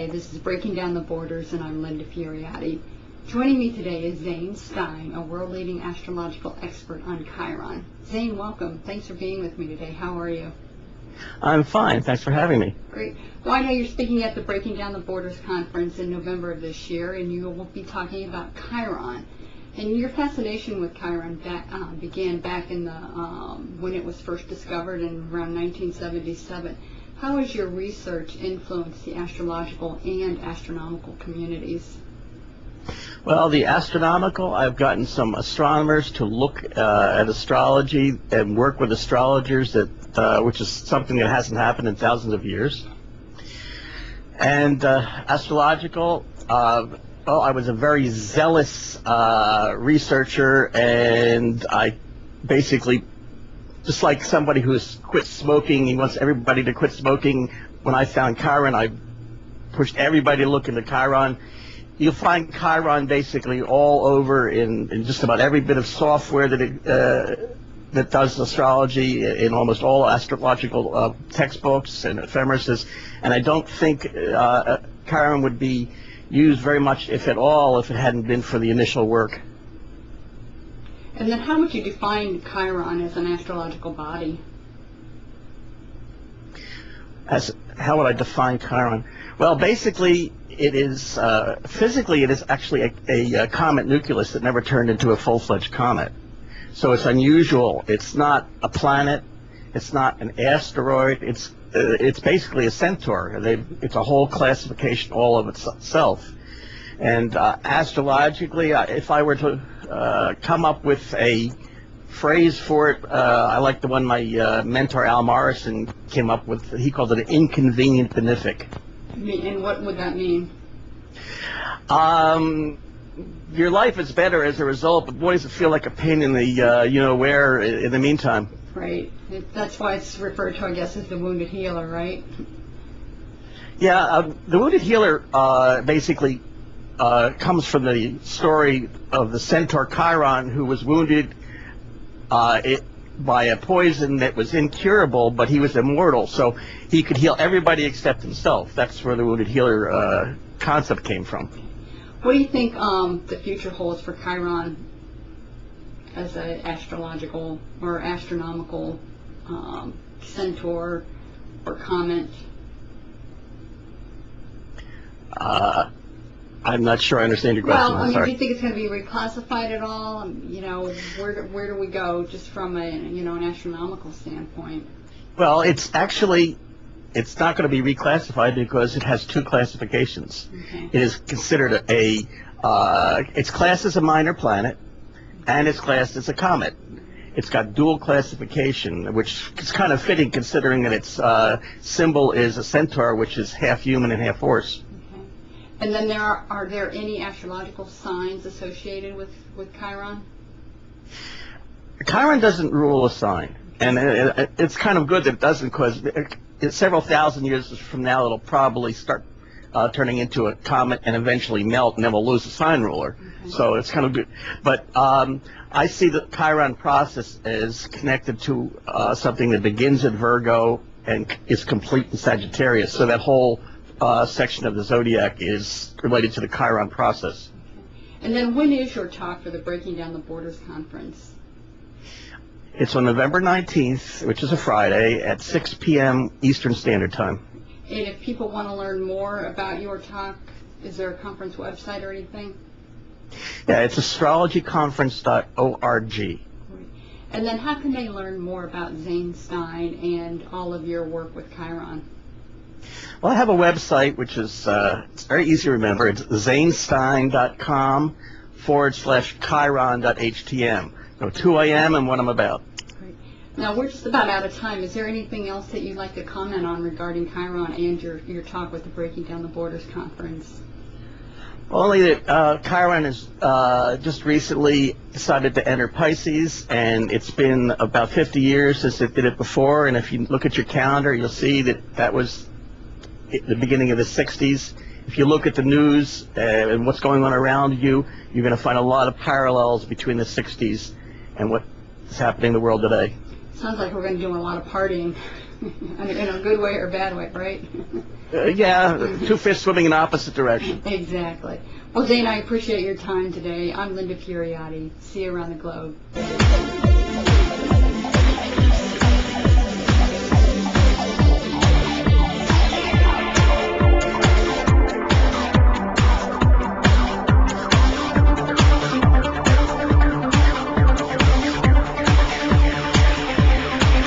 Day. This is Breaking Down the Borders, and I'm Linda Fioriotti. Joining me today is Zane Stein, a world-leading astrological expert on Chiron. Zane, welcome. Thanks for being with me today. How are you? I'm fine. Thanks for having me. Great. Well, I know you're speaking at the Breaking Down the Borders conference in November of this year, and you will be talking about Chiron. And your fascination with Chiron began back in the when it was first discovered in around 1977. How has your research influenced the astrological and astronomical communities? Well, the astronomical, I've gotten some astronomers to look at astrology and work with astrologers, which is something that hasn't happened in thousands of years. And astrological, I was a very zealous researcher, and I basically, just like somebody who's quit smoking, he wants everybody to quit smoking. When I found Chiron, I pushed everybody to look into Chiron. You'll find Chiron basically all over in just about every bit of software that does astrology, in almost all astrological textbooks and ephemeris. And I don't think Chiron would be used very much, if at all, if it hadn't been for the initial work. And then how would you define Chiron as an astrological body? How would I define Chiron? Well, basically, it is, physically, it is actually a comet nucleus that never turned into a full-fledged comet. So it's unusual. It's not a planet. It's not an asteroid. It's basically a centaur. It's a whole classification all of itself. And astrologically, if I were to come up with a phrase for it, I like the one my mentor Al Morrison came up with. He called it an inconvenient benefic. And what would that mean? Your life is better as a result, but boy, does it feel like a pain in the where in the meantime. Right. That's why it's referred to, I guess, as the wounded healer, right? Yeah, the wounded healer basically comes from the story of the centaur Chiron, who was wounded by a poison that was incurable, but he was immortal, so he could heal everybody except himself. That's where the wounded healer concept came from. What do you think the future holds for Chiron as an astrological or astronomical centaur or comet? I'm not sure I understand your question. Well, Sorry. do you think it's going to be reclassified at all? Where do we go just from an astronomical standpoint? Well, it's not going to be reclassified because it has two classifications. Okay. It is considered it's classed as a minor planet, and it's classed as a comet. It's got dual classification, which is kind of fitting considering that its symbol is a centaur, which is half human and half horse. Okay. And then are there any astrological signs associated with Chiron? Chiron doesn't rule a sign, and it's kind of good that it doesn't, because several thousand years from now it'll probably start turning into a comet and eventually melt, and then we'll lose the sign ruler. Okay. So it's kind of good. But I see the Chiron process as connected to something that begins at Virgo and is complete in Sagittarius. So that whole section of the zodiac is related to the Chiron process. Okay. And then when is your talk for the Breaking Down the Borders conference? It's on November 19th, which is a Friday, at 6 p.m. Eastern Standard Time. And if people want to learn more about your talk, is there a conference website or anything? Yeah, it's astrologyconference.org. And then how can they learn more about Zane Stein and all of your work with Chiron? Well, I have a website, which is it's very easy to remember. It's zanestein.com/chiron.htm. So who I am and what I'm about. Great. Now, we're just about out of time. Is there anything else that you'd like to comment on regarding Chiron and your talk with the Breaking Down the Borders conference? Only that Chiron has just recently decided to enter Pisces, and it's been about 50 years since it did it before. And if you look at your calendar, you'll see that was the beginning of the 60s. If you look at the news and what's going on around you, you're going to find a lot of parallels between the 60s and what is happening in the world today. Sounds like we're going to do a lot of partying. In a good way or a bad way, right? Yeah, two fish swimming in opposite directions. Exactly. Well, Zane, I appreciate your time today. I'm Linda Furiotti. See you around the globe.